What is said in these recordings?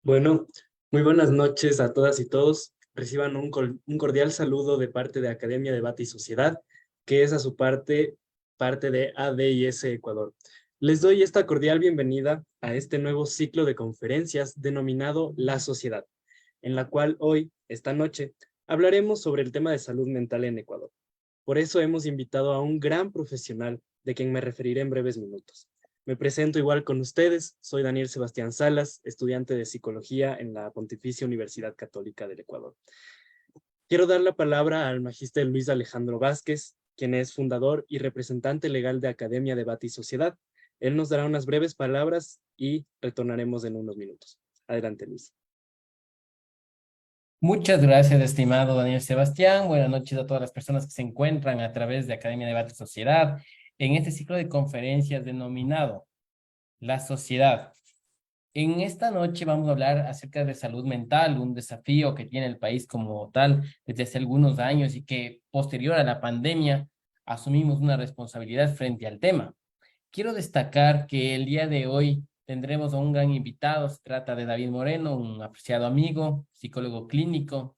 Bueno, muy buenas noches a todas y todos. Reciban un cordial saludo de parte de Academia Debate y Sociedad, que es a su parte de ADIS Ecuador. Les doy esta cordial bienvenida a este nuevo ciclo de conferencias denominado La Sociedad, en la cual hoy, esta noche, hablaremos sobre el tema de salud mental en Ecuador. Por eso hemos invitado a un gran profesional, de quien me referiré en breves minutos. Me presento igual con ustedes, soy Daniel Sebastián Salas, estudiante de Psicología en la Pontificia Universidad Católica del Ecuador. Quiero dar la palabra al magíster Luis Alejandro Vázquez, quien es fundador y representante legal de Academia Debate y Sociedad. Él nos dará unas breves palabras y retornaremos en unos minutos. Adelante, Luis. Muchas gracias, estimado Daniel Sebastián. Buenas noches a todas las personas que se encuentran a través de Academia de Debate y Sociedad en este ciclo de conferencias denominado La Sociedad. En esta noche vamos a hablar acerca de salud mental, un desafío que tiene el país como tal desde hace algunos años y que posterior a la pandemia asumimos una responsabilidad frente al tema. Quiero destacar que el día de hoy tendremos a un gran invitado. Se trata de David Moreno, un apreciado amigo, psicólogo clínico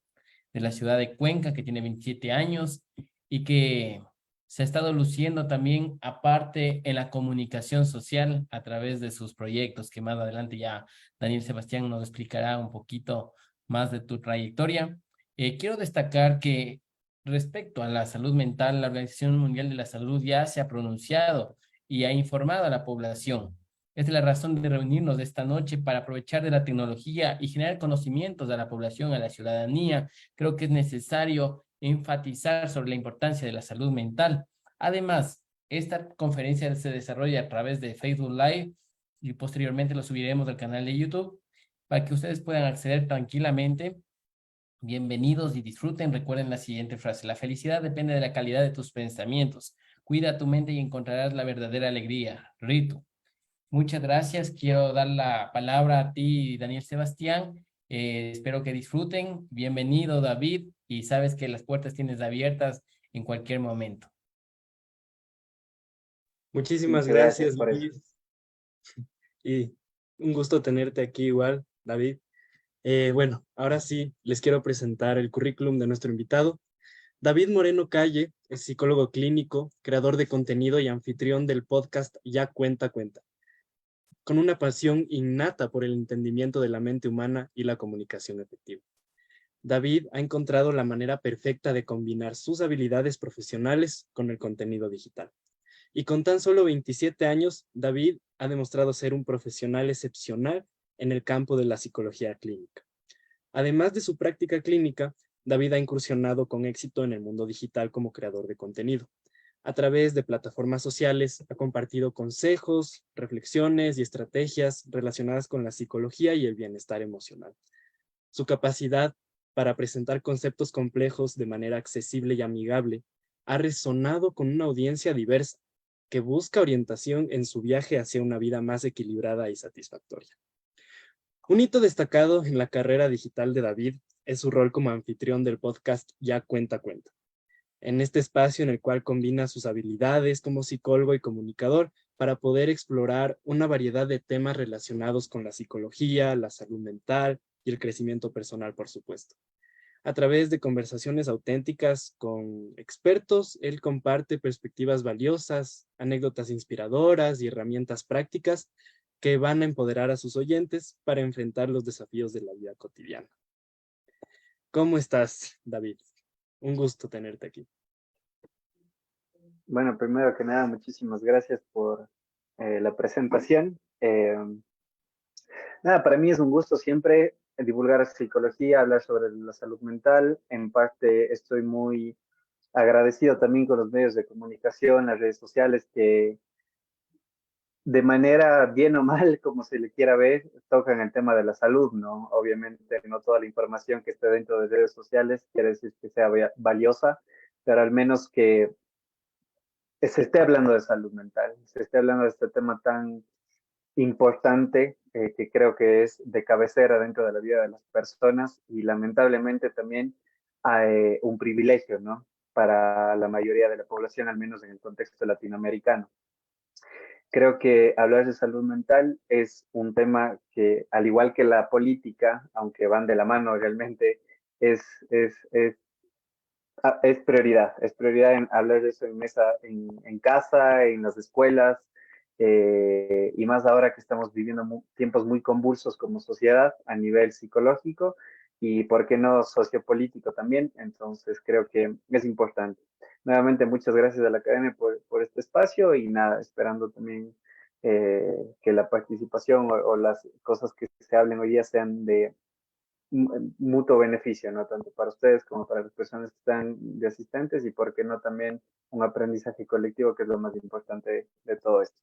de la ciudad de Cuenca, que tiene 27 años y que se ha estado luciendo también aparte en la comunicación social a través de sus proyectos, que más adelante ya Daniel Sebastián nos explicará un poquito más de tu trayectoria. Quiero destacar que respecto a la salud mental, la Organización Mundial de la Salud ya se ha pronunciado y ha informado a la población. Esta es la razón de reunirnos esta noche para aprovechar de la tecnología y generar conocimientos a la población, a la ciudadanía. Creo que es necesario enfatizar sobre la importancia de la salud mental. Además, esta conferencia se desarrolla a través de Facebook Live y posteriormente lo subiremos al canal de YouTube para que ustedes puedan acceder tranquilamente. Bienvenidos y disfruten. Recuerden la siguiente frase: la felicidad depende de la calidad de tus pensamientos. Cuida tu mente y encontrarás la verdadera alegría. Ritu. Muchas gracias. Quiero dar la palabra a ti, Daniel Sebastián. Espero que disfruten. Bienvenido, David. Y sabes que las puertas tienes abiertas en cualquier momento. Muchísimas Muchas gracias gracias, por eso. Luis, y un gusto tenerte aquí igual, David. Bueno, ahora sí, les quiero presentar el currículum de nuestro invitado. David Moreno Calle es psicólogo clínico, creador de contenido y anfitrión del podcast Ya Cuenta Cuenta, con una pasión innata por el entendimiento de la mente humana y la comunicación efectiva. David ha encontrado la manera perfecta de combinar sus habilidades profesionales con el contenido digital. Y con tan solo 27 años, David ha demostrado ser un profesional excepcional en el campo de la psicología clínica. Además de su práctica clínica, David ha incursionado con éxito en el mundo digital como creador de contenido. A través de plataformas sociales, ha compartido consejos, reflexiones y estrategias relacionadas con la psicología y el bienestar emocional. Su capacidad para presentar conceptos complejos de manera accesible y amigable ha resonado con una audiencia diversa que busca orientación en su viaje hacia una vida más equilibrada y satisfactoria. Un hito destacado en la carrera digital de David es su rol como anfitrión del podcast Ya Cuenta Cuenta. En este espacio en el cual combina sus habilidades como psicólogo y comunicador para poder explorar una variedad de temas relacionados con la psicología, la salud mental y el crecimiento personal, por supuesto. A través de conversaciones auténticas con expertos, él comparte perspectivas valiosas, anécdotas inspiradoras y herramientas prácticas que van a empoderar a sus oyentes para enfrentar los desafíos de la vida cotidiana. ¿Cómo estás, David? Un gusto tenerte aquí. Bueno, primero que nada, muchísimas gracias por la presentación. Nada, para mí es un gusto siempre divulgar psicología, hablar sobre la salud mental. En parte estoy muy agradecido también con los medios de comunicación, las redes sociales, que de manera bien o mal, como se le quiera ver, tocan el tema de la salud, ¿no? Obviamente no toda la información que esté dentro de redes sociales quiere decir que sea valiosa, pero al menos que se esté hablando de salud mental, se esté hablando de este tema tan importante que creo que es de cabecera dentro de la vida de las personas y lamentablemente también un privilegio, ¿no? Para la mayoría de la población, al menos en el contexto latinoamericano. Creo que hablar de salud mental es un tema que, al igual que la política, aunque van de la mano realmente, es, es, es, es prioridad en hablar de eso en mesa, en casa, en las escuelas, y más ahora que estamos viviendo tiempos muy convulsos como sociedad a nivel psicológico y, ¿por qué no, sociopolítico también? Entonces creo que es importante. Nuevamente, muchas gracias a la Academia por este espacio y nada, esperando también que la participación o las cosas que se hablen hoy día sean de mutuo beneficio, ¿no? Tanto para ustedes como para las personas que están de asistentes y, por qué no, también un aprendizaje colectivo, que es lo más importante de todo esto.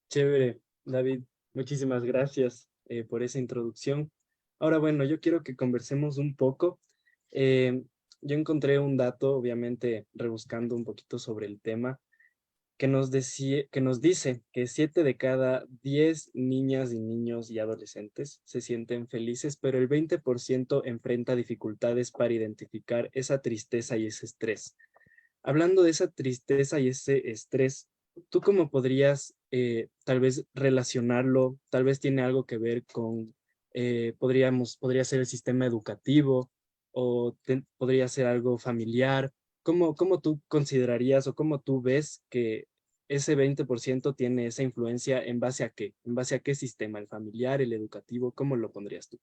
Chévere, David. Muchísimas gracias por esa introducción. Ahora, bueno, yo quiero que conversemos un poco. Eh, yo encontré un dato, obviamente, rebuscando un poquito sobre el tema, que nos dice que 7 de cada 10 niñas y niños y adolescentes se sienten felices, pero el 20% enfrenta dificultades para identificar esa tristeza y ese estrés. Hablando de esa tristeza y ese estrés, ¿tú cómo podrías tal vez relacionarlo? Tal vez tiene algo que ver con, podría ser el sistema educativo o podría ser algo familiar. ¿Cómo tú considerarías o cómo tú ves que ese 20% tiene esa influencia en base a qué? ¿En base a qué sistema? ¿El familiar, el educativo? ¿Cómo lo pondrías tú?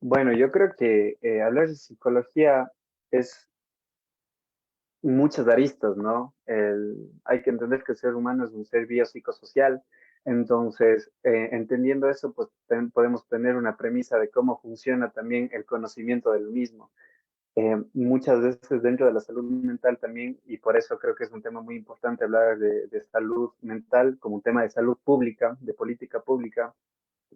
Bueno, yo creo que hablar de psicología es muchas aristas, ¿no? Hay que entender que el ser humano es un ser biopsicosocial, entonces, entendiendo eso, pues podemos tener una premisa de cómo funciona también el conocimiento del mismo. Muchas veces dentro de la salud mental también, y por eso creo que es un tema muy importante hablar de salud mental como un tema de salud pública, de política pública,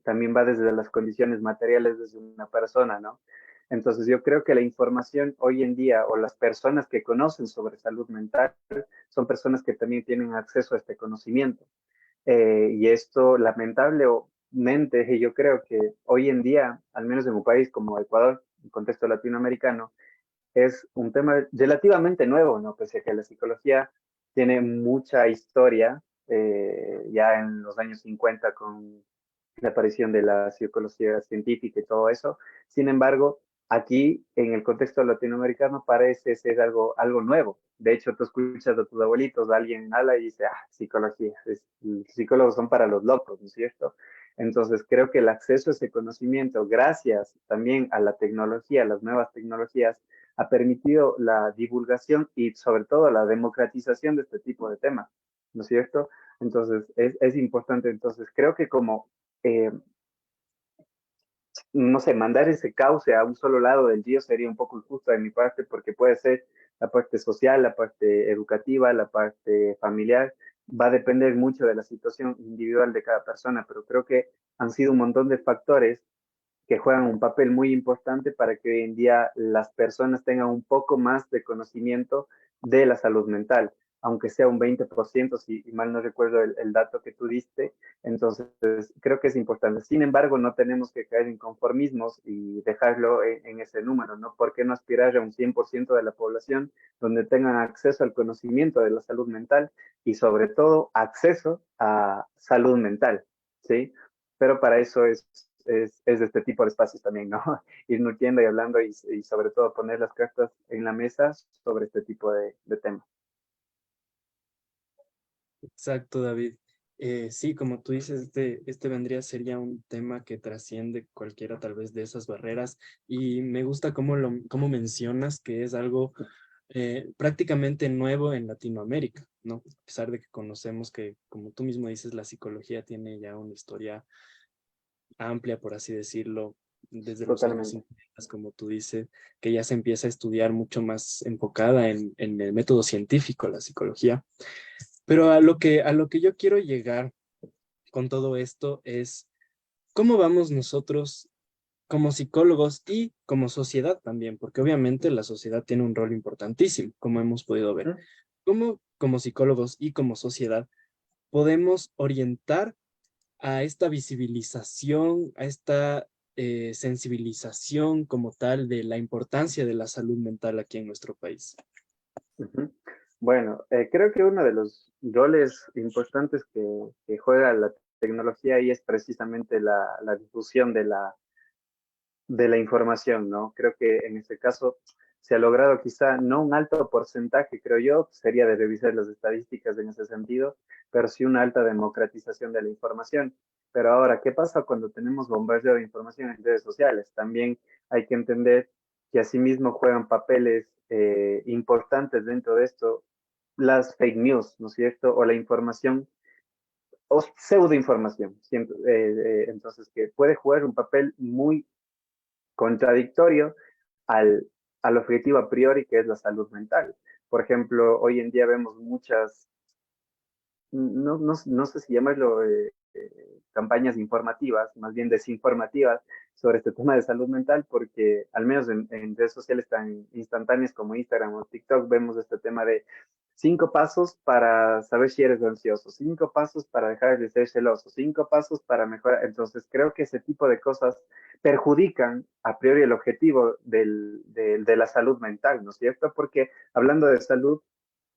también va desde las condiciones materiales de una persona, ¿no? Entonces yo creo que la información hoy en día, o las personas que conocen sobre salud mental, son personas que también tienen acceso a este conocimiento. Y esto, lamentablemente, yo creo que hoy en día, al menos en un país como Ecuador, en contexto latinoamericano, es un tema relativamente nuevo, ¿no? Pese a que la psicología tiene mucha historia, ya en los años 50 con la aparición de la psicología científica y todo eso. Sin embargo, aquí en el contexto latinoamericano parece ser algo nuevo. De hecho, tú escuchas a tus abuelitos, alguien habla y dice, psicología, psicólogos son para los locos, ¿no es cierto? Entonces, creo que el acceso a ese conocimiento, gracias también a la tecnología, a las nuevas tecnologías, ha permitido la divulgación y sobre todo la democratización de este tipo de temas, ¿no es cierto? Entonces, es importante. Entonces, creo que como eh, no sé, mandar ese cauce a un solo lado del río sería un poco injusto de mi parte, porque puede ser la parte social, la parte educativa, la parte familiar, va a depender mucho de la situación individual de cada persona, pero creo que han sido un montón de factores que juegan un papel muy importante para que hoy en día las personas tengan un poco más de conocimiento de la salud mental, aunque sea un 20%, si mal no recuerdo el dato que tú diste. Entonces, creo que es importante. Sin embargo, no tenemos que caer en conformismos y dejarlo en ese número, ¿no? ¿Por qué no aspirar a un 100% de la población donde tengan acceso al conocimiento de la salud mental y, sobre todo, acceso a salud mental, ¿sí? Pero para eso es de este tipo de espacios también, ¿no? Ir nutriendo y hablando y sobre todo poner las cartas en la mesa sobre este tipo de temas. Exacto, David. Sí, como tú dices, este sería un tema que trasciende cualquiera tal vez de esas barreras y me gusta cómo mencionas que es algo prácticamente nuevo en Latinoamérica, ¿no? A pesar de que conocemos que, como tú mismo dices, la psicología tiene ya una historia amplia, por así decirlo, desde los años Totalmente. 50, como tú dices, que ya se empieza a estudiar mucho más enfocada en el método científico, la psicología. Pero a lo que yo quiero llegar con todo esto es cómo vamos nosotros como psicólogos y como sociedad también, porque obviamente la sociedad tiene un rol importantísimo, como hemos podido ver. ¿Cómo como psicólogos y como sociedad podemos orientar a esta visibilización, a esta sensibilización como tal de la importancia de la salud mental aquí en nuestro país? Uh -huh. Bueno, creo que uno de los roles importantes que juega la tecnología ahí es precisamente la difusión de la información, ¿no? Creo que en este caso se ha logrado quizá no un alto porcentaje, creo yo, sería de revisar las estadísticas en ese sentido, pero sí una alta democratización de la información. Pero ahora, ¿qué pasa cuando tenemos bombardeo de información en redes sociales? También hay que entender que asimismo juegan papeles importantes dentro de esto las fake news, ¿no es cierto? O la información o pseudoinformación. Entonces, que puede jugar un papel muy contradictorio al, al objetivo a priori que es la salud mental. Por ejemplo, hoy en día vemos muchas, no sé si llamarlo campañas informativas, más bien desinformativas sobre este tema de salud mental, porque al menos en redes sociales tan instantáneas como Instagram o TikTok vemos este tema de 5 pasos para saber si eres ansioso, 5 pasos para dejar de ser celoso, 5 pasos para mejorar. Entonces creo que ese tipo de cosas perjudican a priori el objetivo de la salud mental, ¿no es cierto? Porque hablando de salud,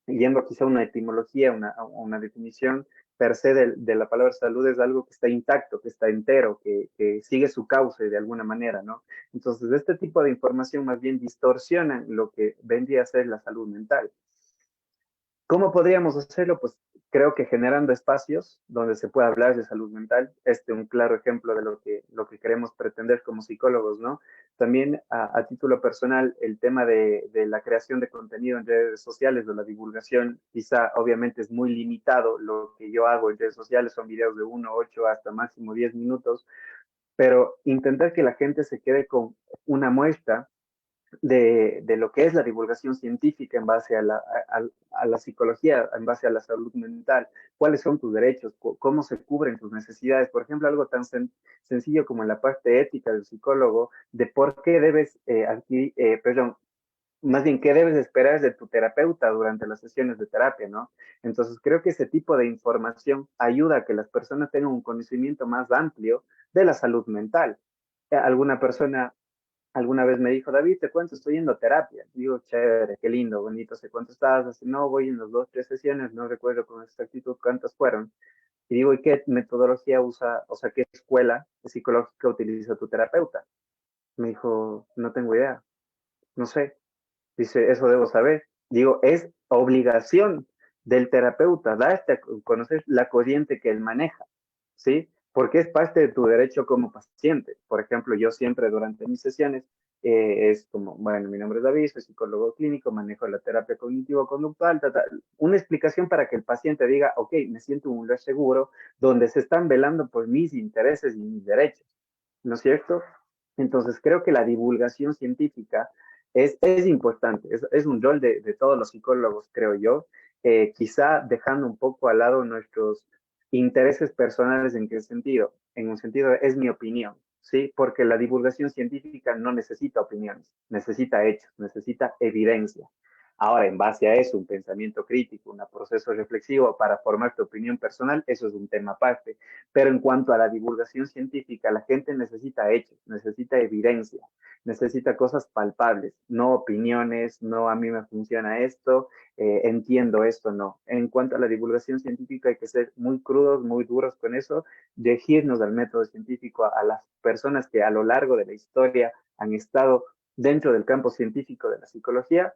yendo quizá a una etimología, una definición per se de la palabra salud, es algo que está intacto, que está entero, que sigue su cauce de alguna manera, ¿no? Entonces, este tipo de información más bien distorsiona lo que vendría a ser la salud mental. ¿Cómo podríamos hacerlo? Pues creo que generando espacios donde se pueda hablar de salud mental. Un claro ejemplo de lo que queremos pretender como psicólogos, ¿no? También a título personal, el tema de la creación de contenido en redes sociales, de la divulgación, quizá obviamente es muy limitado. Lo que yo hago en redes sociales son videos de 1, 8 hasta máximo 10 minutos, pero intentar que la gente se quede con una muestra de lo que es la divulgación científica en base a la psicología, en base a la salud mental, cuáles son tus derechos, cómo se cubren tus necesidades. Por ejemplo, algo tan sencillo como en la parte ética del psicólogo, de por qué debes adquirir, perdón, más bien, ¿qué debes esperar de tu terapeuta durante las sesiones de terapia, no? Entonces, creo que ese tipo de información ayuda a que las personas tengan un conocimiento más amplio de la salud mental. Alguna persona alguna vez me dijo, David, te cuento, estoy yendo a terapia. Digo, chévere, qué lindo, bonito, sé cuánto estás. Así, no, voy en las 2, 3 sesiones, no recuerdo con exactitud cuántas fueron. Y digo, ¿y qué metodología usa, o sea, qué escuela psicológica utiliza tu terapeuta? Me dijo, no tengo idea, no sé. Dice, eso debo saber. Digo, es obligación del terapeuta darte a conocer la corriente que él maneja, ¿sí? Porque es parte de tu derecho como paciente. Por ejemplo, yo siempre durante mis sesiones es como, bueno, mi nombre es David, soy psicólogo clínico, manejo la terapia cognitivo-conductual, una explicación para que el paciente diga, ok, me siento en un lugar seguro donde se están velando por mis intereses y mis derechos, ¿no es cierto? Entonces, creo que la divulgación científica es importante, es un rol de todos los psicólogos, creo yo, quizá dejando un poco al lado nuestros intereses personales. ¿En qué sentido? En un sentido, es mi opinión, ¿sí? Porque la divulgación científica no necesita opiniones, necesita hechos, necesita evidencia. Ahora, en base a eso, un pensamiento crítico, un proceso reflexivo para formar tu opinión personal, eso es un tema aparte. Pero en cuanto a la divulgación científica, la gente necesita hechos, necesita evidencia, necesita cosas palpables, no opiniones, no a mí me funciona esto, entiendo esto, no. En cuanto a la divulgación científica hay que ser muy crudos, muy duros con eso, dirigirnos al método científico a las personas que a lo largo de la historia han estado dentro del campo científico de la psicología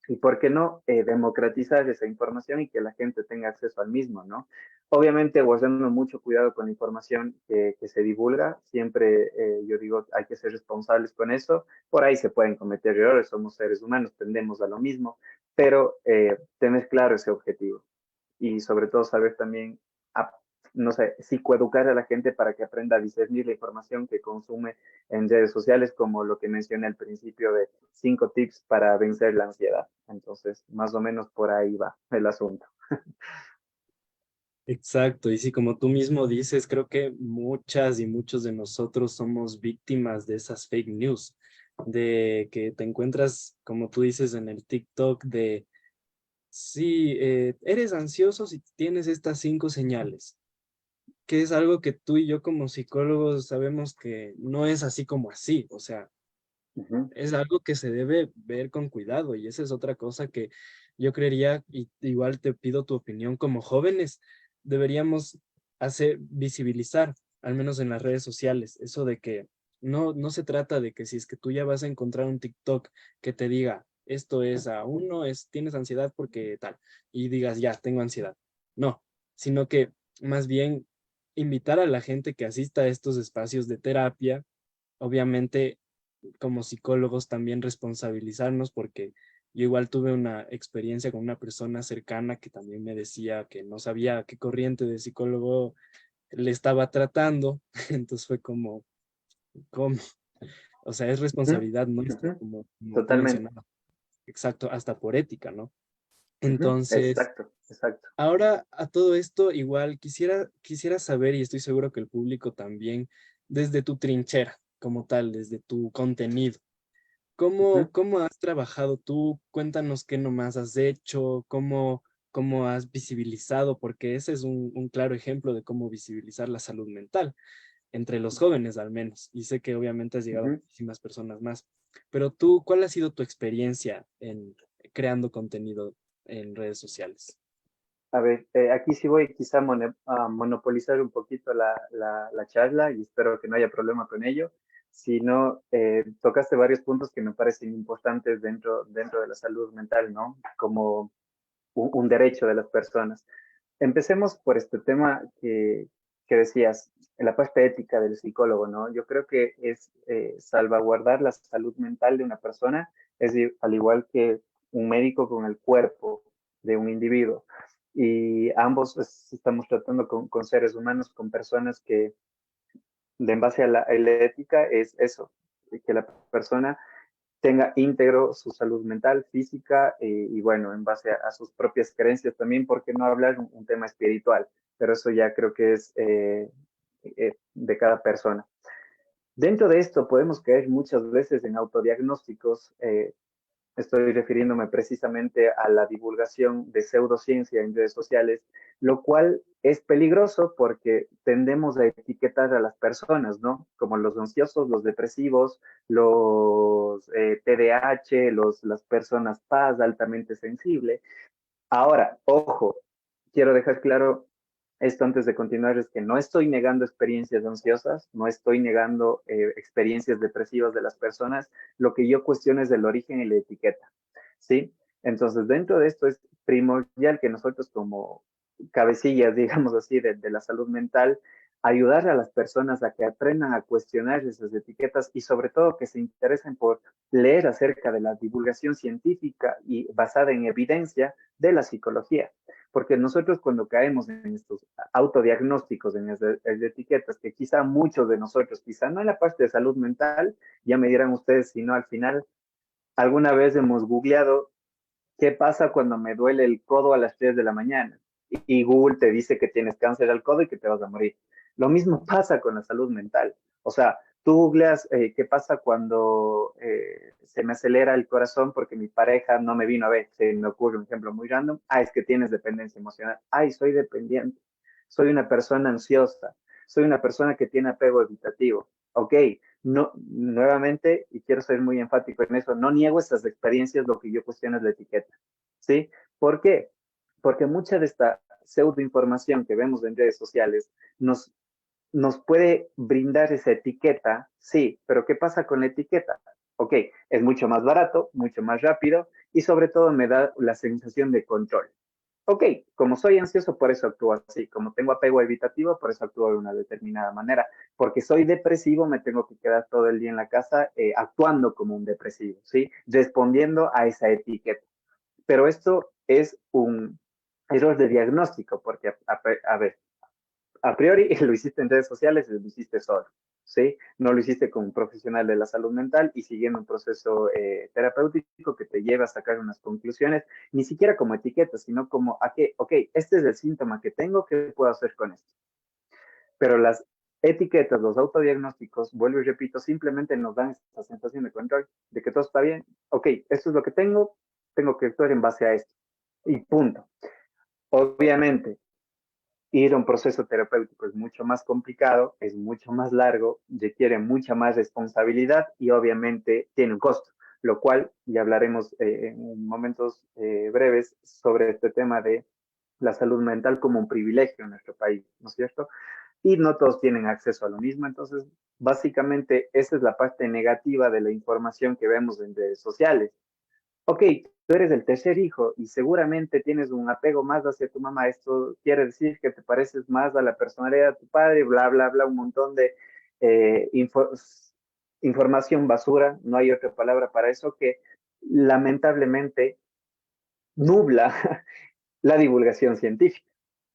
y por qué no democratizar esa información y que la gente tenga acceso al mismo, ¿no? Obviamente, guardando mucho cuidado con la información que se divulga, siempre yo digo, hay que ser responsables con eso, por ahí se pueden cometer errores, somos seres humanos, tendemos a lo mismo, pero tener claro ese objetivo y sobre todo saber también, a, no sé, psicoeducar a la gente para que aprenda a discernir la información que consume en redes sociales, como lo que mencioné al principio de 5 tips para vencer la ansiedad. Entonces, más o menos por ahí va el asunto. Exacto, y sí, como tú mismo dices, creo que muchas y muchos de nosotros somos víctimas de esas fake news, de que te encuentras, como tú dices, en el TikTok de, sí, eres ansioso si tienes estas 5 señales, que es algo que tú y yo como psicólogos sabemos que no es así como así, o sea, Uh -huh. es algo que se debe ver con cuidado y esa es otra cosa que yo creería, y igual te pido tu opinión, como jóvenes, deberíamos visibilizar, al menos en las redes sociales, eso de que no se trata de que si es que tú ya vas a encontrar un TikTok que te diga, esto es a uno, tienes ansiedad porque tal, y digas, ya, tengo ansiedad. No, sino que más bien invitar a la gente que asista a estos espacios de terapia, obviamente como psicólogos también responsabilizarnos porque yo igual tuve una experiencia con una persona cercana que también me decía que no sabía qué corriente de psicólogo le estaba tratando, entonces fue como, o sea, es Ujú, responsabilidad nuestra, ujú, como tú totalmente. mencionabas, exacto, hasta por ética, ¿no? Ujú, Entonces, exacto, exacto. ahora a todo esto igual quisiera saber, y estoy seguro que el público también, desde tu trinchera como tal, desde tu contenido. Ujú. ¿Cómo has trabajado tú? Cuéntanos qué nomás has hecho, cómo has visibilizado, porque ese es un claro ejemplo de cómo visibilizar la salud mental, entre los jóvenes al menos. Y sé que obviamente has llegado a Ujú. muchísimas personas más. Pero tú, ¿cuál ha sido tu experiencia en creando contenido en redes sociales? A ver, aquí sí voy quizá a monopolizar un poquito la charla y espero que no haya problema con ello. Si no, tocaste varios puntos que me parecen importantes dentro de la salud mental, ¿no? Como un derecho de las personas. Empecemos por este tema que decías, en la parte ética del psicólogo, ¿no? Yo creo que es salvaguardar la salud mental de una persona, al igual que un médico con el cuerpo de un individuo. Y ambos pues, estamos tratando con seres humanos, con personas que, de en base a a la ética, es eso, que la persona tenga íntegro su salud mental, física y bueno, en base a sus propias creencias también, porque no hablar un tema espiritual, pero eso ya creo que es de cada persona. Dentro de esto podemos caer muchas veces en autodiagnósticos. Estoy refiriéndome precisamente a la divulgación de pseudociencia en redes sociales, lo cual es peligroso porque tendemos a etiquetar a las personas, ¿no? Como los ansiosos, los depresivos, los TDAH, las personas paz, altamente sensible. Ahora, ojo, quiero dejar claro esto antes de continuar, es que no estoy negando experiencias ansiosas, no estoy negando experiencias depresivas de las personas, lo que yo cuestiono es el origen y la etiqueta, ¿sí? Entonces, dentro de esto es primordial que nosotros como cabecillas, digamos así, de la salud mental, ayudar a las personas a que aprendan a cuestionar esas etiquetas y sobre todo que se interesen por leer acerca de la divulgación científica y basada en evidencia de la psicología. Porque nosotros cuando caemos en estos autodiagnósticos, en esas etiquetas, que quizá muchos de nosotros, quizá no en la parte de salud mental, ya me dirán ustedes, sino al final, alguna vez hemos googleado qué pasa cuando me duele el codo a las 3 de la mañana y Google te dice que tienes cáncer al codo y que te vas a morir. Lo mismo pasa con la salud mental. O sea, tú googleas qué pasa cuando se me acelera el corazón porque mi pareja no me vino a ver. Se me ocurre un ejemplo muy random. Ah, es que tienes dependencia emocional. Ay, soy dependiente. Soy una persona ansiosa. Soy una persona que tiene apego evitativo. Ok, no, nuevamente, y quiero ser muy enfático en eso, no niego estas experiencias, lo que yo cuestiono es la etiqueta, ¿sí? ¿Por qué? Porque mucha de esta pseudoinformación que vemos en redes sociales nos puede brindar esa etiqueta, sí, pero ¿qué pasa con la etiqueta? Ok, es mucho más barato, mucho más rápido y sobre todo me da la sensación de control. Ok, como soy ansioso, por eso actúo así. Como tengo apego evitativo, por eso actúo de una determinada manera. Porque soy depresivo, me tengo que quedar todo el día en la casa actuando como un depresivo, ¿sí? Respondiendo a esa etiqueta. Pero esto es un error de diagnóstico, porque, a ver, a priori lo hiciste en redes sociales y lo hiciste solo, ¿sí? No lo hiciste con un profesional de la salud mental y siguiendo un proceso terapéutico que te lleva a sacar unas conclusiones, ni siquiera como etiqueta, sino como, a qué, ok, este es el síntoma que tengo, ¿qué puedo hacer con esto? Pero las etiquetas, los autodiagnósticos, vuelvo y repito, simplemente nos dan esta sensación de control, de que todo está bien, ok, esto es lo que tengo que actuar en base a esto, y punto. Obviamente, ir a un proceso terapéutico es mucho más complicado, es mucho más largo, requiere mucha más responsabilidad y obviamente tiene un costo. lo cual ya hablaremos en momentos breves sobre este tema de la salud mental como un privilegio en nuestro país, ¿no es cierto? Y no todos tienen acceso a lo mismo, entonces básicamente esa es la parte negativa de la información que vemos en redes sociales. Ok, tú eres el tercer hijo y seguramente tienes un apego más hacia tu mamá. Esto quiere decir que te pareces más a la personalidad de tu padre, bla, bla, bla, un montón de info información basura, no hay otra palabra para eso, que lamentablemente nubla la divulgación científica.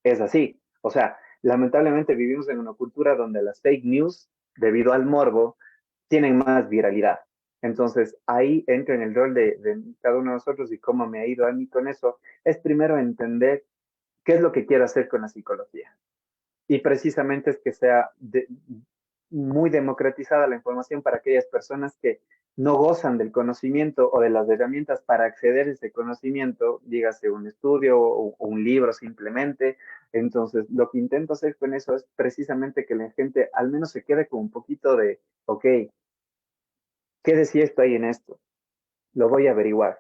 Es así. O sea, lamentablemente vivimos en una cultura donde las fake news, debido al morbo, tienen más viralidad. Entonces, ahí entra en el rol de cada uno de nosotros y cómo me ha ido a mí con eso, es primero entender qué es lo que quiero hacer con la psicología. Y precisamente es que sea muy democratizada la información para aquellas personas que no gozan del conocimiento o de las herramientas para acceder a ese conocimiento, dígase un estudio o un libro simplemente. Entonces, lo que intento hacer con eso es precisamente que la gente al menos se quede con un poquito de, ok, ¿qué decía esto ahí en esto? Lo voy a averiguar.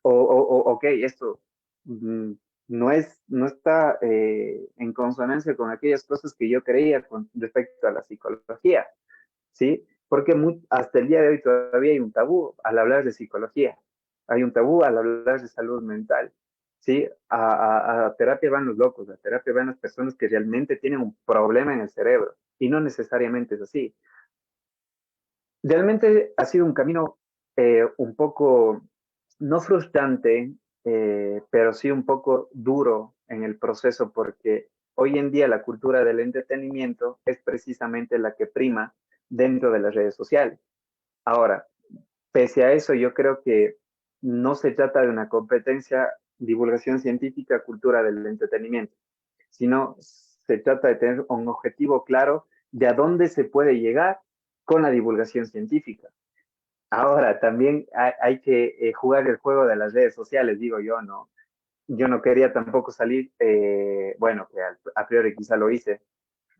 Ok, esto mm, no está en consonancia con aquellas cosas que yo creía con respecto a la psicología, ¿sí? Porque hasta el día de hoy todavía hay un tabú al hablar de psicología, hay un tabú al hablar de salud mental, ¿sí? A terapia van los locos, a terapia van las personas que realmente tienen un problema en el cerebro, y no necesariamente es así. Realmente ha sido un camino un poco, no frustrante, pero sí un poco duro en el proceso porque hoy en día la cultura del entretenimiento es precisamente la que prima dentro de las redes sociales. Ahora, pese a eso, yo creo que no se trata de una competencia divulgación científica, cultura del entretenimiento, sino se trata de tener un objetivo claro de a dónde se puede llegar con la divulgación científica. Ahora, también hay que jugar el juego de las redes sociales, digo yo, ¿no? Yo no quería tampoco salir, bueno, que a priori quizá lo hice,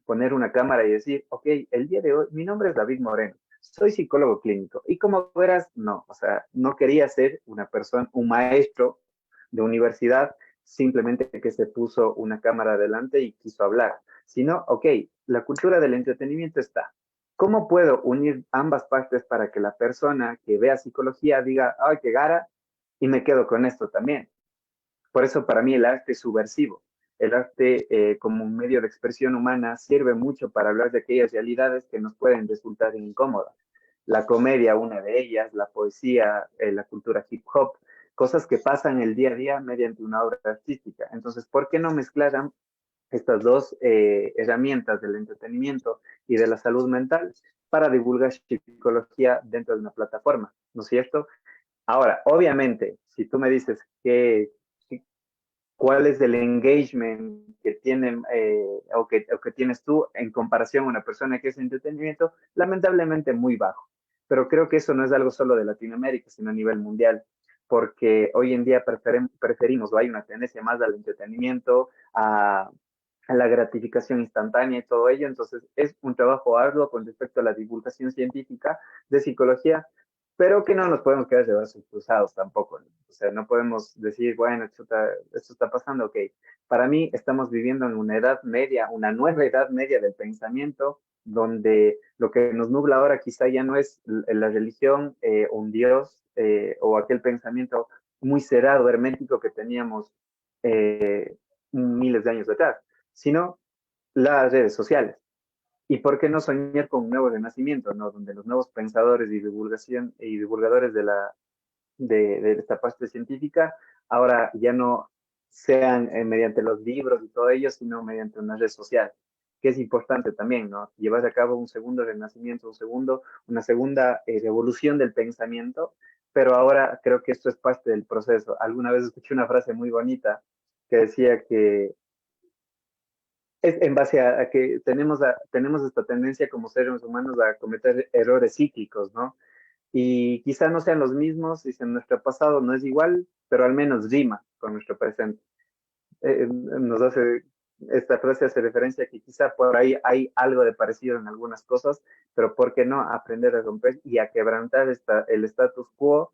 poner una cámara y decir, ok, el día de hoy, mi nombre es David Moreno, soy psicólogo clínico. Y como verás, no, o sea, no quería ser una persona, un maestro de universidad, simplemente que se puso una cámara adelante y quiso hablar, sino, ok, la cultura del entretenimiento está. ¿Cómo puedo unir ambas partes para que la persona que vea psicología diga, ay, qué gara, y me quedo con esto también? Por eso para mí el arte es subversivo. El arte como un medio de expresión humana sirve mucho para hablar de aquellas realidades que nos pueden resultar incómodas. La comedia, una de ellas, la poesía, la cultura hip hop, cosas que pasan el día a día mediante una obra artística. Entonces, ¿por qué no mezclar estas dos herramientas del entretenimiento y de la salud mental para divulgar psicología dentro de una plataforma? ¿No es cierto? Ahora, obviamente, si tú me dices que cuál es el engagement que tienen o que tienes tú en comparación a una persona que es entretenimiento, lamentablemente muy bajo. Pero creo que eso no es algo solo de Latinoamérica, sino a nivel mundial, porque hoy en día preferimos o hay una tendencia más al entretenimiento, a la gratificación instantánea y todo ello. Entonces, es un trabajo arduo con respecto a la divulgación científica de psicología, pero que no nos podemos quedar de brazos cruzados tampoco, ¿no? O sea, no podemos decir, bueno, esto está pasando, ok. Para mí estamos viviendo en una edad media, una nueva edad media del pensamiento, donde lo que nos nubla ahora quizá ya no es la religión, un Dios o aquel pensamiento muy cerrado, hermético que teníamos miles de años atrás, sino las redes sociales. ¿Y por qué no soñar con un nuevo renacimiento, ¿no? Donde los nuevos pensadores y divulgación y divulgadores de esta parte científica ahora ya no sean mediante los libros y todo ello, sino mediante una red social, que es importante también, ¿no? Llevar a cabo un segundo renacimiento, una segunda revolución del pensamiento, pero ahora creo que esto es parte del proceso. Alguna vez escuché una frase muy bonita que decía que es en base a que tenemos esta tendencia como seres humanos a cometer errores cíclicos, ¿no? Y quizá no sean los mismos, y si en nuestro pasado no es igual, pero al menos rima con nuestro presente. Esta frase hace referencia a que quizá por ahí hay algo de parecido en algunas cosas, pero ¿por qué no aprender a romper y a quebrantar el status quo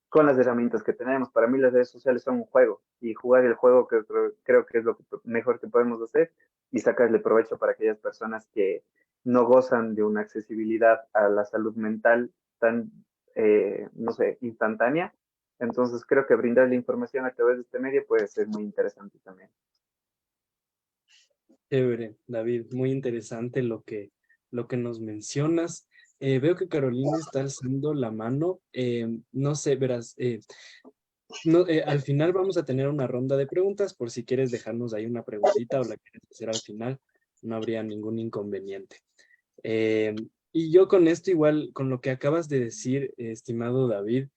con las herramientas que tenemos? Para mí las redes sociales son un juego y jugar el juego creo que es lo mejor que podemos hacer y sacarle provecho para aquellas personas que no gozan de una accesibilidad a la salud mental tan, no sé, instantánea. Entonces creo que brindar la información a través de este medio puede ser muy interesante también. Chévere, David, muy interesante lo que nos mencionas. Veo que Carolina está alzando la mano. No sé, verás, no, al final vamos a tener una ronda de preguntas por si quieres dejarnos ahí una preguntita o la quieres hacer al final, no habría ningún inconveniente. Eh, y yo con esto igual, con lo que acabas de decir, estimado David,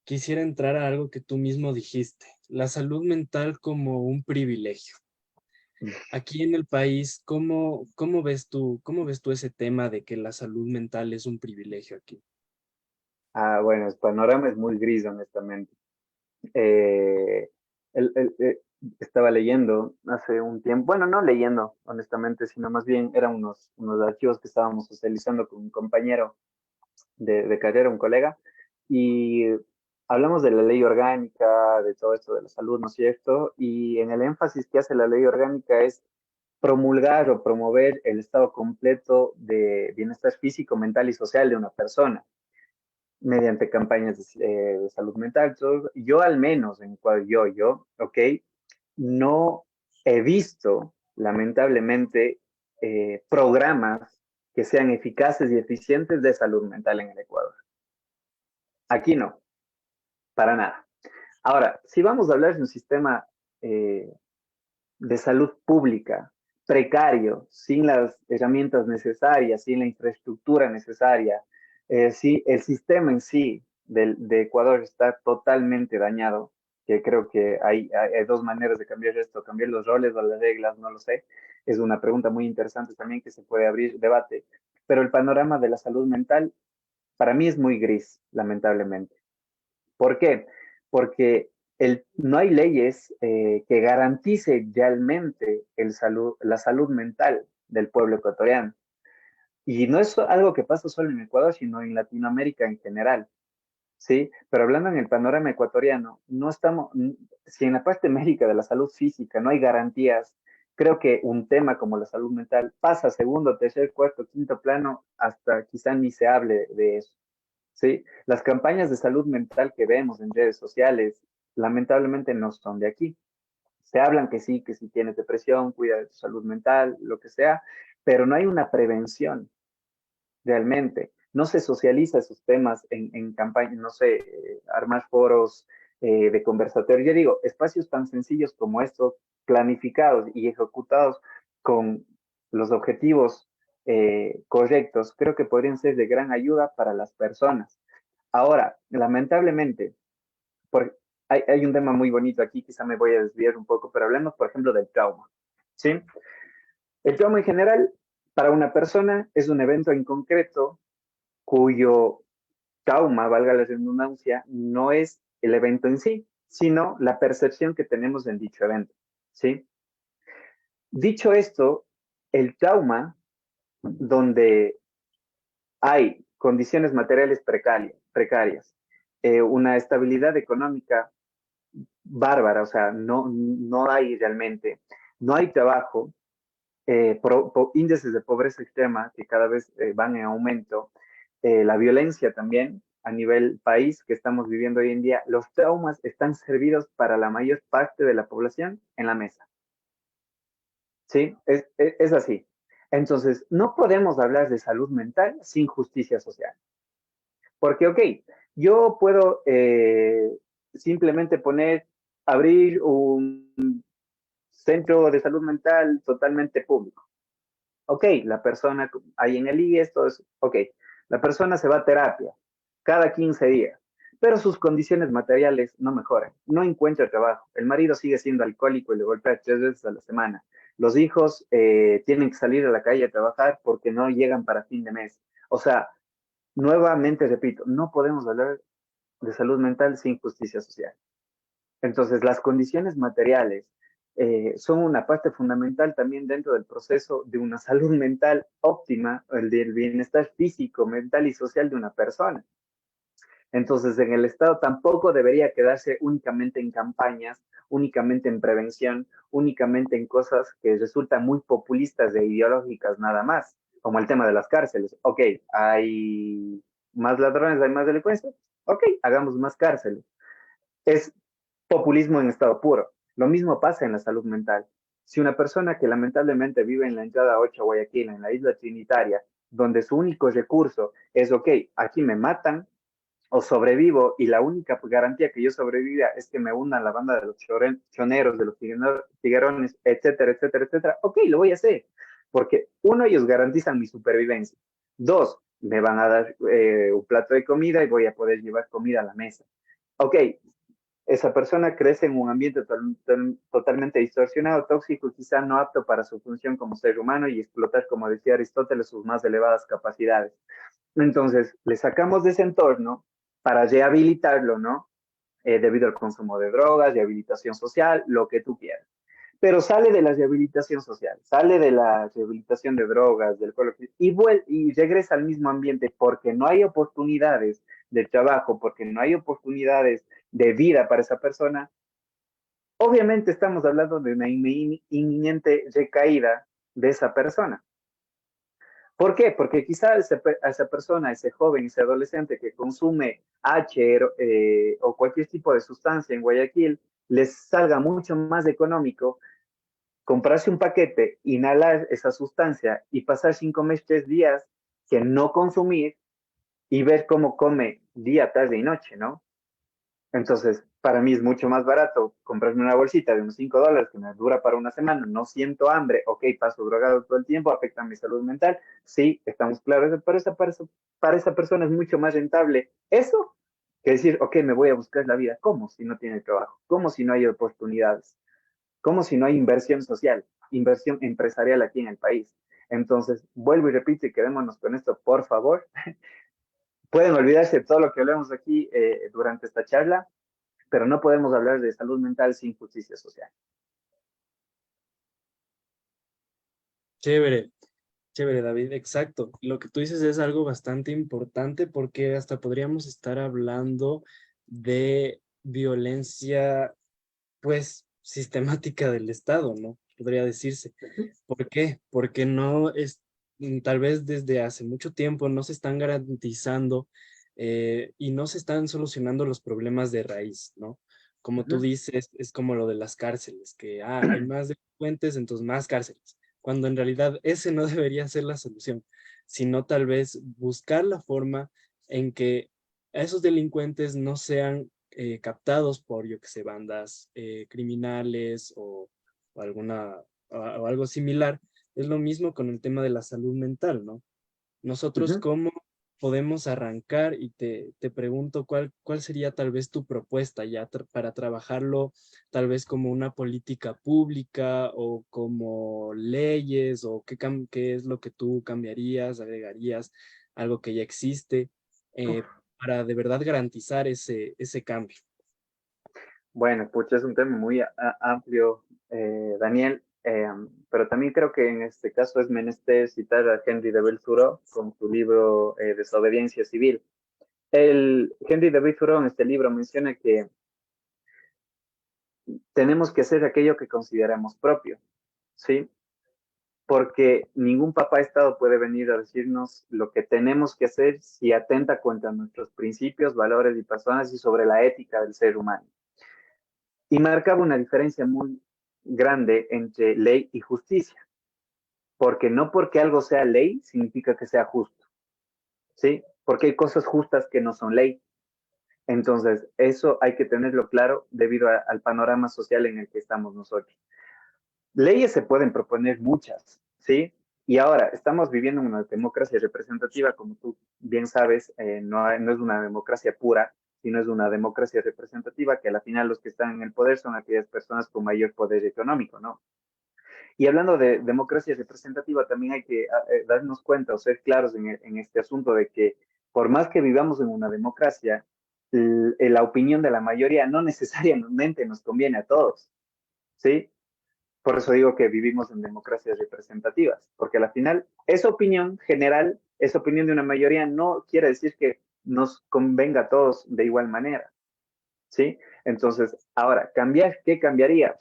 quisiera entrar a algo que tú mismo dijiste, la salud mental como un privilegio. Aquí en el país, cómo ves tú ese tema de que la salud mental es un privilegio aquí? Bueno, el panorama es muy gris, honestamente. Eh, Estaba leyendo hace un tiempo, bueno, no leyendo, honestamente, sino más bien eran unos archivos que estábamos socializando con un compañero de carrera, un colega, y hablamos de la ley orgánica, de todo esto de la salud, ¿no es cierto? Y en el énfasis que hace la ley orgánica es promulgar o promover el estado completo de bienestar físico, mental y social de una persona mediante campañas de salud mental. Yo al menos, en cual ok, no he visto, lamentablemente, programas que sean eficaces y eficientes de salud mental en el Ecuador. Aquí no, para nada. Ahora, si vamos a hablar de un sistema de salud pública precario, sin las herramientas necesarias, sin la infraestructura necesaria, sí, el sistema en sí de Ecuador está totalmente dañado, que creo que hay dos maneras de cambiar esto, cambiar los roles o las reglas, no lo sé. Es una pregunta muy interesante también que se puede abrir debate, pero el panorama de la salud mental para mí es muy gris, lamentablemente. ¿Por qué? Porque no hay leyes que garanticen realmente la salud mental del pueblo ecuatoriano. Y no es algo que pasa solo en Ecuador, sino en Latinoamérica en general, ¿sí? Pero hablando en el panorama ecuatoriano, no estamos, si en la parte médica de la salud física no hay garantías, creo que un tema como la salud mental pasa a segundo, tercer, cuarto, quinto plano, hasta quizá ni se hable de eso. ¿Sí? Las campañas de salud mental que vemos en redes sociales, lamentablemente no son de aquí. Se hablan que si tienes depresión, cuida de tu salud mental, lo que sea, pero no hay una prevención realmente. No se socializa esos temas en campañas, no sé, armar foros de conversatorio. Yo digo, espacios tan sencillos como estos, planificados y ejecutados con los objetivos correctos, creo que podrían ser de gran ayuda para las personas. Ahora, lamentablemente, hay un tema muy bonito aquí, quizá me voy a desviar un poco, pero hablemos, por ejemplo, del trauma. ¿Sí? El trauma en general, para una persona, es un evento en concreto cuyo trauma, valga la redundancia, no es el evento en sí, sino la percepción que tenemos en dicho evento. ¿Sí? Dicho esto, el trauma, donde hay condiciones materiales precarias, una estabilidad económica bárbara, o sea, no hay realmente, no hay trabajo, índices de pobreza extrema que cada vez van en aumento, la violencia también a nivel país que estamos viviendo hoy en día, los traumas están servidos para la mayor parte de la población en la mesa. ¿Sí? Es así. Entonces, no podemos hablar de salud mental sin justicia social. Porque, ok, yo puedo simplemente abrir un centro de salud mental totalmente público. Ok, la persona, ahí en el IES, todo eso, ok, la persona se va a terapia cada 15 días, pero sus condiciones materiales no mejoran, no encuentra trabajo, el marido sigue siendo alcohólico y le golpea 3 veces a la semana, los hijos tienen que salir a la calle a trabajar porque no llegan para fin de mes. O sea, nuevamente repito, no podemos hablar de salud mental sin justicia social. Entonces, las condiciones materiales son una parte fundamental también dentro del proceso de una salud mental óptima, el del bienestar físico, mental y social de una persona. Entonces, en el Estado tampoco debería quedarse únicamente en campañas, únicamente en prevención, únicamente en cosas que resultan muy populistas e ideológicas nada más, como el tema de las cárceles. Ok, hay más ladrones, hay más delincuencia. Ok, hagamos más cárceles. Es populismo en estado puro. Lo mismo pasa en la salud mental. Si una persona que lamentablemente vive en la entrada 8 a Guayaquil, en la isla Trinitaria, donde su único recurso es, ok, aquí me matan, o sobrevivo y la única garantía que yo sobreviva es que me una a la banda de los choneros, de los tiguerones, etcétera, etcétera, etcétera, ok, lo voy a hacer. Porque uno, ellos garantizan mi supervivencia. Dos, me van a dar un plato de comida y voy a poder llevar comida a la mesa. Ok, esa persona crece en un ambiente totalmente distorsionado, tóxico, quizá no apto para su función como ser humano y explotar, como decía Aristóteles, sus más elevadas capacidades. Entonces, le sacamos de ese entorno para rehabilitarlo, ¿no? Debido al consumo de drogas, rehabilitación social, lo que tú quieras. Pero sale de la rehabilitación social, sale de la rehabilitación de drogas, del colectivo, y regresa al mismo ambiente porque no hay oportunidades de trabajo, porque no hay oportunidades de vida para esa persona. Obviamente estamos hablando de una inminente recaída de esa persona. ¿Por qué? Porque quizá a esa persona, ese joven, ese adolescente que consume H o cualquier tipo de sustancia en Guayaquil, les salga mucho más económico comprarse un paquete, inhalar esa sustancia y pasar 5 meses, 3 días que no consumir y ver cómo come día, tarde y noche, ¿no? Entonces, para mí es mucho más barato comprarme una bolsita de unos $5 que me dura para una semana, no siento hambre, ok, paso drogado todo el tiempo, afecta mi salud mental, sí, estamos claros, para esa persona es mucho más rentable eso que decir, ok, me voy a buscar la vida. ¿Cómo si no tiene trabajo? ¿Cómo si no hay oportunidades? ¿Cómo si no hay inversión social, inversión empresarial aquí en el país? Entonces, vuelvo y repito y quedémonos con esto, por favor. Pueden olvidarse de todo lo que hablamos aquí durante esta charla, pero no podemos hablar de salud mental sin justicia social. Chévere, chévere, David, exacto. Lo que tú dices es algo bastante importante porque hasta podríamos estar hablando de violencia, pues, sistemática del Estado, ¿no? Podría decirse. ¿Por qué? Porque no es, tal vez desde hace mucho tiempo no se están garantizando y no se están solucionando los problemas de raíz, ¿no? Como tú dices, es como lo de las cárceles, que hay más delincuentes, entonces más cárceles, cuando en realidad ese no debería ser la solución, sino tal vez buscar la forma en que esos delincuentes no sean captados por, yo que sé, bandas criminales o alguna o algo similar. Es lo mismo con el tema de la salud mental, ¿no? Nosotros, ¿cómo podemos arrancar? Y te pregunto, ¿cuál sería tal vez tu propuesta ya para trabajarlo, tal vez como una política pública o como leyes o qué es lo que tú cambiarías, agregarías, algo que ya existe, para de verdad garantizar ese cambio? Bueno, pues es un tema muy amplio, Daniel, pero también creo que en este caso es menester citar a Henry David Thoreau con su libro Desobediencia Civil. Henry David Thoreau en este libro menciona que tenemos que hacer aquello que consideramos propio, ¿sí? Porque ningún papá Estado puede venir a decirnos lo que tenemos que hacer si atenta contra nuestros principios, valores y personas y sobre la ética del ser humano. Y marcaba una diferencia muy grande entre ley y justicia, porque no porque algo sea ley significa que sea justo, ¿sí? Porque hay cosas justas que no son ley. Entonces, eso hay que tenerlo claro debido al panorama social en el que estamos nosotros. Leyes se pueden proponer muchas, ¿sí? Y ahora, estamos viviendo una democracia representativa, como tú bien sabes, no es una democracia pura, sino es una democracia representativa, que al final los que están en el poder son aquellas personas con mayor poder económico, ¿no? Y hablando de democracia representativa, también hay que darnos cuenta o ser claros en este asunto de que por más que vivamos en una democracia, la opinión de la mayoría no necesariamente nos conviene a todos, ¿sí? Por eso digo que vivimos en democracias representativas, porque al final esa opinión general, esa opinión de una mayoría no quiere decir que nos convenga a todos de igual manera, ¿sí? Entonces, ahora, ¿cambiar? ¿Qué cambiaría?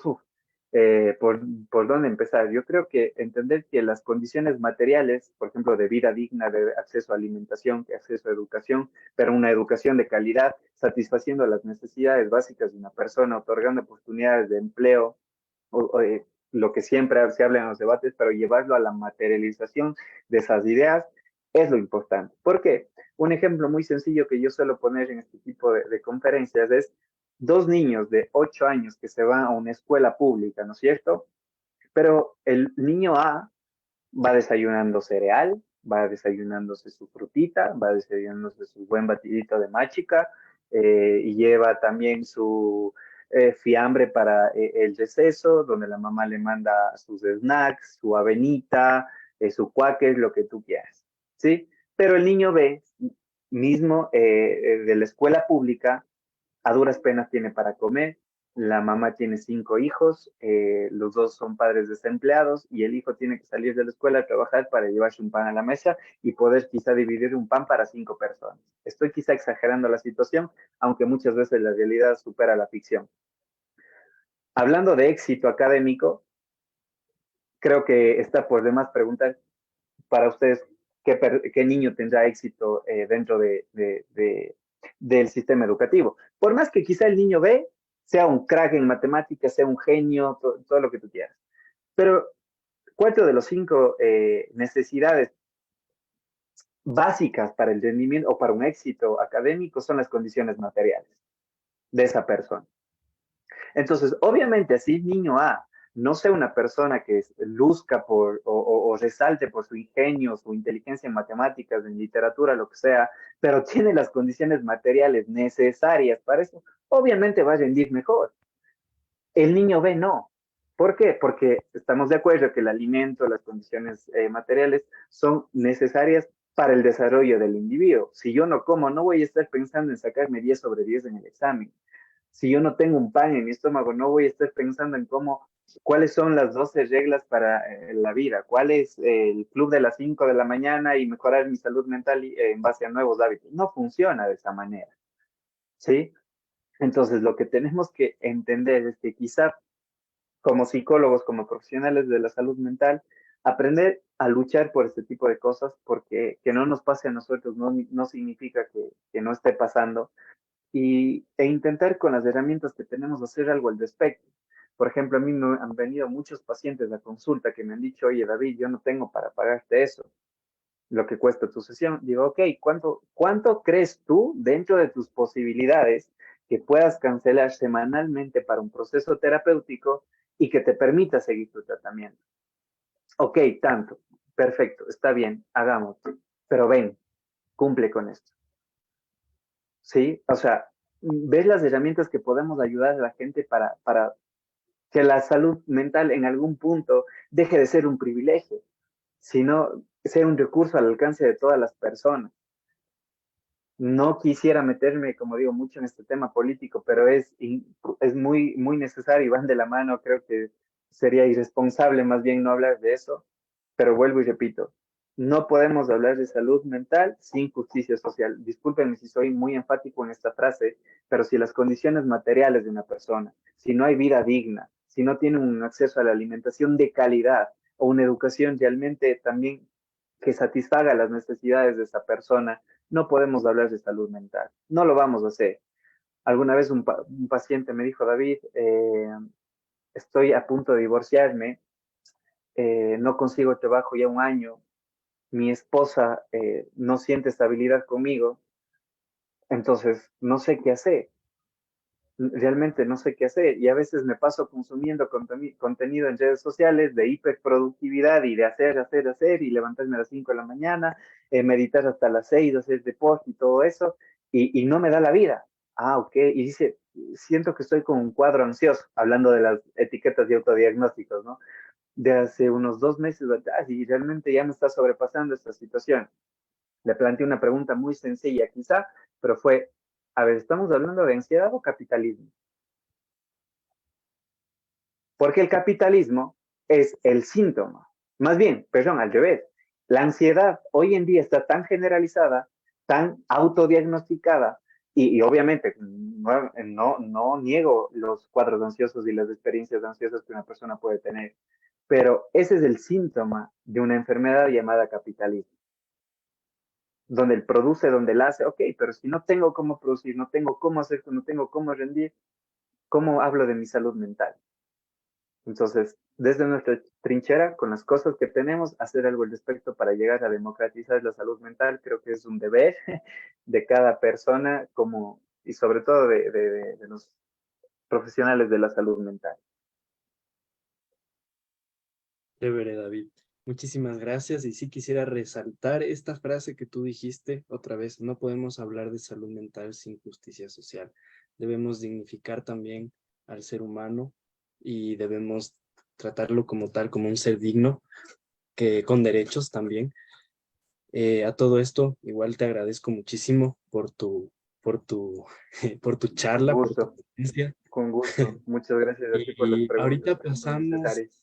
¿Por dónde empezar? Yo creo que entender que las condiciones materiales, por ejemplo, de vida digna, de acceso a alimentación, acceso a educación, pero una educación de calidad, satisfaciendo las necesidades básicas de una persona, otorgando oportunidades de empleo, lo que siempre se habla en los debates, pero llevarlo a la materialización de esas ideas es lo importante. ¿Por qué? Un ejemplo muy sencillo que yo suelo poner en este tipo de conferencias es dos niños de 8 años que se van a una escuela pública, ¿no es cierto? Pero el niño A va desayunando cereal, va desayunándose su frutita, va desayunándose su buen batidito de machica, y lleva también su fiambre para el receso, donde la mamá le manda sus snacks, su avenita, su cuáquer, lo que tú quieras, ¿sí? Pero el niño B, mismo de la escuela pública, a duras penas tiene para comer. La mamá tiene 5 hijos, los dos son padres desempleados y el hijo tiene que salir de la escuela a trabajar para llevarse un pan a la mesa y poder quizá dividir un pan para 5 personas. Estoy quizá exagerando la situación, aunque muchas veces la realidad supera la ficción. Hablando de éxito académico, creo que está por demás preguntar para ustedes qué niño tendrá éxito dentro del sistema educativo. Por más que quizá el niño B sea un crack en matemáticas, sea un genio, todo lo que tú quieras. Pero 4 de los 5 necesidades básicas para el rendimiento o para un éxito académico son las condiciones materiales de esa persona. Entonces, obviamente, así niño A no sea una persona que luzca o resalte por su ingenio, su inteligencia en matemáticas, en literatura, lo que sea, pero tiene las condiciones materiales necesarias para eso, obviamente va a rendir mejor. El niño B no. ¿Por qué? Porque estamos de acuerdo que el alimento, las condiciones materiales son necesarias para el desarrollo del individuo. Si yo no como, no voy a estar pensando en sacarme 10 sobre 10 en el examen. Si yo no tengo un pan en mi estómago, no voy a estar pensando en cuáles son las 12 reglas para la vida, cuál es el club de las 5 de la mañana y mejorar mi salud mental en base a nuevos hábitos. No funciona de esa manera, ¿sí? Entonces, lo que tenemos que entender es que quizá como psicólogos, como profesionales de la salud mental, aprender a luchar por este tipo de cosas, porque que no nos pase a nosotros no significa que no esté pasando, e intentar con las herramientas que tenemos hacer algo al respecto. Por ejemplo, a mí me han venido muchos pacientes a consulta que me han dicho, oye David, yo no tengo para pagarte eso, lo que cuesta tu sesión. Digo, ok, ¿cuánto crees tú dentro de tus posibilidades que puedas cancelar semanalmente para un proceso terapéutico y que te permita seguir tu tratamiento? Ok, tanto, perfecto, está bien, hagámoslo, pero ven, cumple con esto. ¿Sí? O sea, ves las herramientas que podemos ayudar a la gente para que la salud mental en algún punto deje de ser un privilegio, sino sea un recurso al alcance de todas las personas. No quisiera meterme, como digo, mucho en este tema político, pero es muy, muy necesario y van de la mano. Creo que sería irresponsable más bien no hablar de eso, pero vuelvo y repito, no podemos hablar de salud mental sin justicia social. Discúlpenme si soy muy enfático en esta frase, pero si las condiciones materiales de una persona, si no hay vida digna, si no tiene un acceso a la alimentación de calidad o una educación realmente también que satisfaga las necesidades de esa persona, no podemos hablar de salud mental. No lo vamos a hacer. Alguna vez un paciente me dijo, David, estoy a punto de divorciarme, no consigo trabajo ya un año, mi esposa no siente estabilidad conmigo, entonces no sé qué hacer. Realmente no sé qué hacer y a veces me paso consumiendo contenido en redes sociales de hiperproductividad y de hacer y levantarme a las 5 de la mañana, meditar hasta las 6, hacer deporte y todo eso y no me da la vida. Ah, ok. Y dice, siento que estoy con un cuadro ansioso, hablando de las etiquetas de autodiagnósticos, ¿no? De hace unos 2 meses atrás y realmente ya me está sobrepasando esta situación. Le planteé una pregunta muy sencilla quizá, pero fue, a ver, ¿estamos hablando de ansiedad o capitalismo? Porque el capitalismo es el síntoma. Más bien, perdón, al revés. La ansiedad hoy en día está tan generalizada, tan autodiagnosticada, y obviamente no niego los cuadros ansiosos y las experiencias ansiosas que una persona puede tener, pero ese es el síntoma de una enfermedad llamada capitalismo, donde él produce, donde él hace, ok, pero si no tengo cómo producir, no tengo cómo hacer, no tengo cómo rendir, ¿cómo hablo de mi salud mental? Entonces, desde nuestra trinchera, con las cosas que tenemos, hacer algo al respecto para llegar a democratizar la salud mental, creo que es un deber de cada persona como, y sobre todo de los profesionales de la salud mental. Chévere, David. Muchísimas gracias. Y sí quisiera resaltar esta frase que tú dijiste otra vez. No podemos hablar de salud mental sin justicia social. Debemos dignificar también al ser humano y debemos tratarlo como tal, como un ser digno, que con derechos también. A todo esto, igual te agradezco muchísimo por tu, por tu Con charla, por tu gusto, presencia. con gusto. Muchas gracias a ti por las Y preguntas, ahorita que son muy pasamos. necesarias.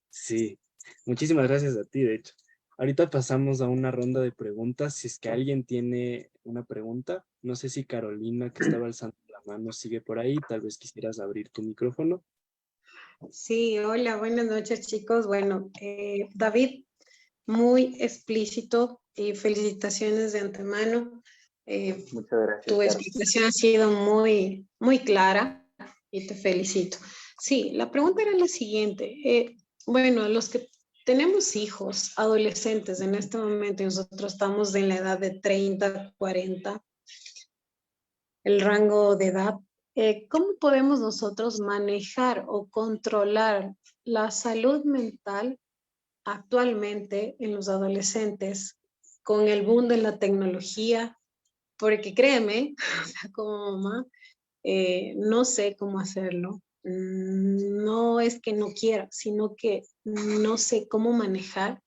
Sí, muchísimas gracias a ti, de hecho. Ahorita pasamos a una ronda de preguntas. Si es que alguien tiene una pregunta, no sé si Carolina, que estaba alzando la mano, sigue por ahí. Tal vez quisieras abrir tu micrófono. Sí, hola, buenas noches chicos. Bueno, David, muy explícito y felicitaciones de antemano. Muchas gracias, Tu Carlos. explicación ha sido muy, muy clara y te felicito. Sí, la pregunta era la siguiente. Bueno, los que tenemos hijos, adolescentes en este momento, y nosotros estamos en la edad de 30, 40, el rango de edad, ¿cómo podemos nosotros manejar o controlar la salud mental actualmente en los adolescentes con el boom de la tecnología? Porque créeme, o sea, como mamá, no sé cómo hacerlo. No es que no quiera, sino que no sé cómo manejar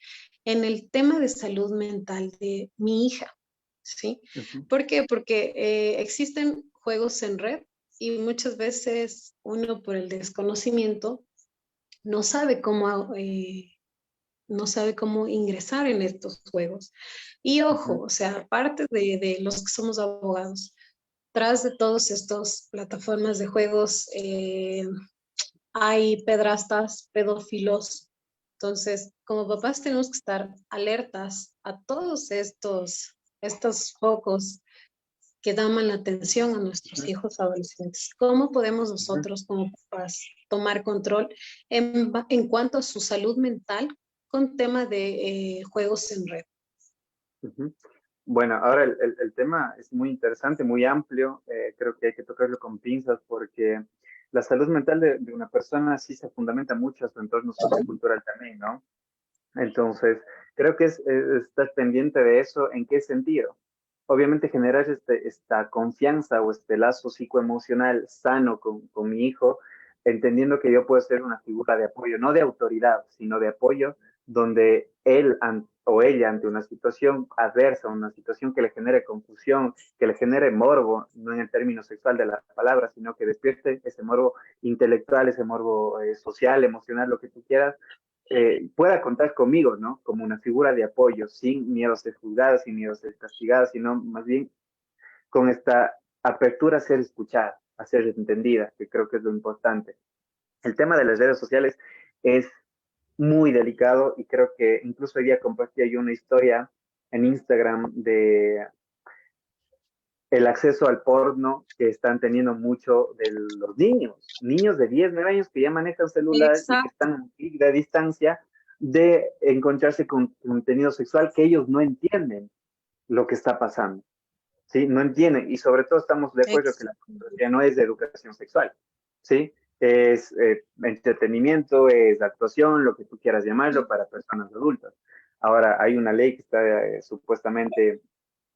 en el tema de salud mental de mi hija, ¿sí? Ujú. ¿Por qué? Porque existen juegos en red y muchas veces uno por el desconocimiento no sabe no sabe cómo ingresar en estos juegos. Y ojo, Ujú. o sea, aparte de los que somos abogados, tras de todas estas plataformas de juegos hay pedrastas, pedófilos. Entonces, como papás tenemos que estar alertas a todos estos focos que llaman la atención a nuestros Ujú. hijos adolescentes. ¿Cómo podemos Ujú. nosotros como papás tomar control en cuanto a su salud mental con tema de juegos en red? Ujú. Bueno, ahora el tema es muy interesante, muy amplio. Creo que hay que tocarlo con pinzas porque la salud mental de una persona sí se fundamenta mucho a su entorno sociocultural también, ¿no? Entonces, creo que estar pendiente de eso, ¿en qué sentido? Obviamente generar esta confianza o este lazo psicoemocional sano con mi hijo, entendiendo que yo puedo ser una figura de apoyo, no de autoridad, sino de apoyo, donde él o ella ante una situación adversa, una situación que le genere confusión, que le genere morbo, no en el término sexual de la palabra, sino que despierte ese morbo intelectual, ese morbo social, emocional, lo que tú quieras, pueda contar conmigo, ¿no? Como una figura de apoyo, sin miedo a ser juzgada, sin miedo a ser castigada, sino más bien con esta apertura a ser escuchada, a ser entendida, que creo que es lo importante. El tema de las redes sociales es muy delicado y creo que incluso hoy día compartía yo una historia en Instagram de el acceso al porno que están teniendo mucho de los niños de 10, 9 años que ya manejan celular y que Exacto, están a un clic de distancia de encontrarse con contenido sexual que ellos no entienden lo que está pasando, ¿sí? No entienden y sobre todo estamos de acuerdo que la exacto. pornografía no es de educación sexual, ¿sí? Es entretenimiento, es actuación, lo que tú quieras llamarlo para personas adultas. Ahora, hay una ley que está supuestamente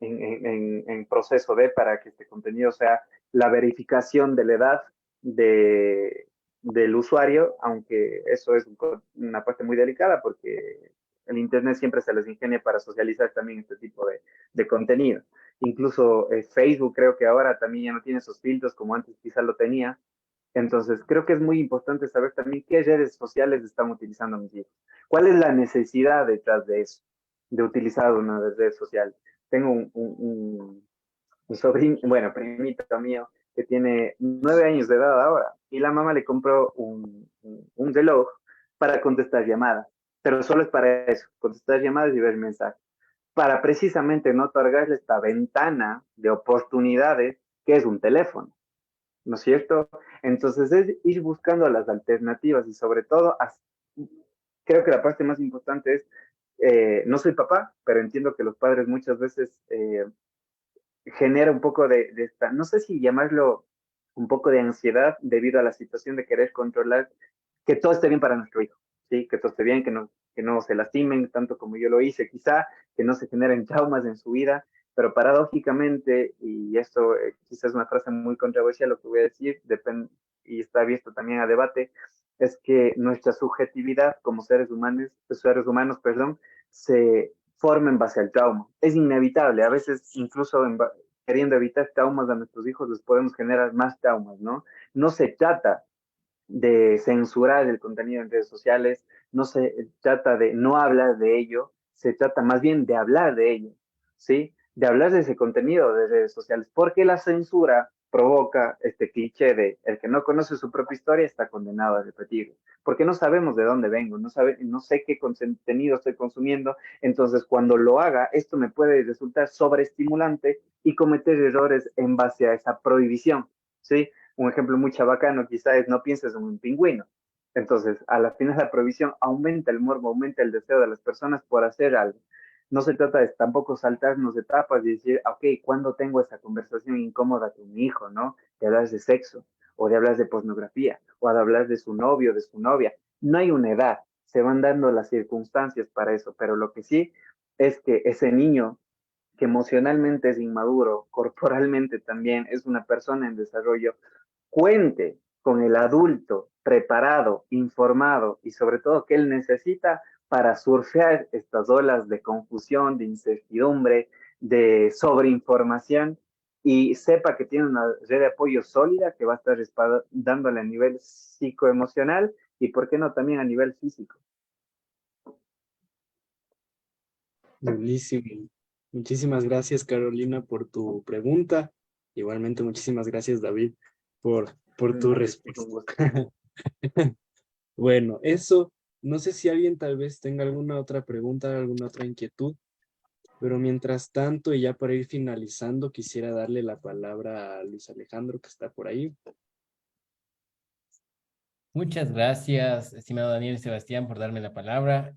en proceso de para que este contenido sea la verificación de la edad del usuario, aunque eso es una parte muy delicada porque el Internet siempre se les ingenia para socializar también este tipo de contenido. Incluso Facebook creo que ahora también ya no tiene esos filtros como antes quizás lo tenía, Entonces, creo que es muy importante saber también qué redes sociales están utilizando mis hijos. ¿Cuál es la necesidad detrás de eso, de utilizar una de redes sociales? Tengo un sobrino, bueno, primito mío, que tiene 9 años de edad ahora, y la mamá le compró un reloj para contestar llamadas, pero solo es para eso, contestar llamadas y ver mensajes, para precisamente no otorgarle esta ventana de oportunidades que es un teléfono, ¿no es cierto? Entonces es ir buscando las alternativas y sobre todo, creo que la parte más importante es, no soy papá, pero entiendo que los padres muchas veces genera un poco de esta, no sé si llamarlo un poco de ansiedad debido a la situación de querer controlar que todo esté bien para nuestro hijo, ¿sí? Que todo esté bien, que no se lastimen tanto como yo lo hice, quizá, que no se generen traumas en su vida, pero paradójicamente, y esto quizás es una frase muy controversial lo que voy a decir, y está abierto también a debate, es que nuestra subjetividad como seres humanos, perdón, se forma en base al trauma. Es inevitable, a veces incluso queriendo evitar traumas a nuestros hijos les podemos generar más traumas, ¿no? No se trata de censurar el contenido en redes sociales, no se trata de no hablar de ello, se trata más bien de hablar de ello, ¿sí? De hablar de ese contenido de redes sociales, porque la censura provoca este cliché de el que no conoce su propia historia está condenado a repetirlo, porque no sabemos de dónde vengo, no sé qué contenido estoy consumiendo, entonces cuando lo haga, esto me puede resultar sobreestimulante y cometer errores en base a esa prohibición, ¿sí? Un ejemplo muy chabacano quizá es no pienses en un pingüino. Entonces, a la final la prohibición aumenta el morbo, aumenta el deseo de las personas por hacer algo. No se trata de tampoco saltarnos etapas y decir, ok, ¿cuándo tengo esa conversación incómoda con mi hijo, no? De hablar de sexo, o de hablar de pornografía, o de hablar de su novio, de su novia. No hay una edad, se van dando las circunstancias para eso, pero lo que sí es que ese niño que emocionalmente es inmaduro, corporalmente también es una persona en desarrollo, cuente con el adulto preparado, informado y sobre todo que él necesita para surfear estas olas de confusión, de incertidumbre, de sobreinformación y sepa que tiene una red de apoyo sólida que va a estar dándole a nivel psicoemocional y, ¿por qué no, también a nivel físico? Buenísimo. Muchísimas gracias, Carolina, por tu pregunta. Igualmente, muchísimas gracias, David, por tu No, es un respuesta. gusto. Bueno, eso, no sé si alguien tal vez tenga alguna otra pregunta, alguna otra inquietud, pero mientras tanto, y ya para ir finalizando, quisiera darle la palabra a Luis Alejandro, que está por ahí. Muchas gracias, estimado Daniel Sebastián, por darme la palabra.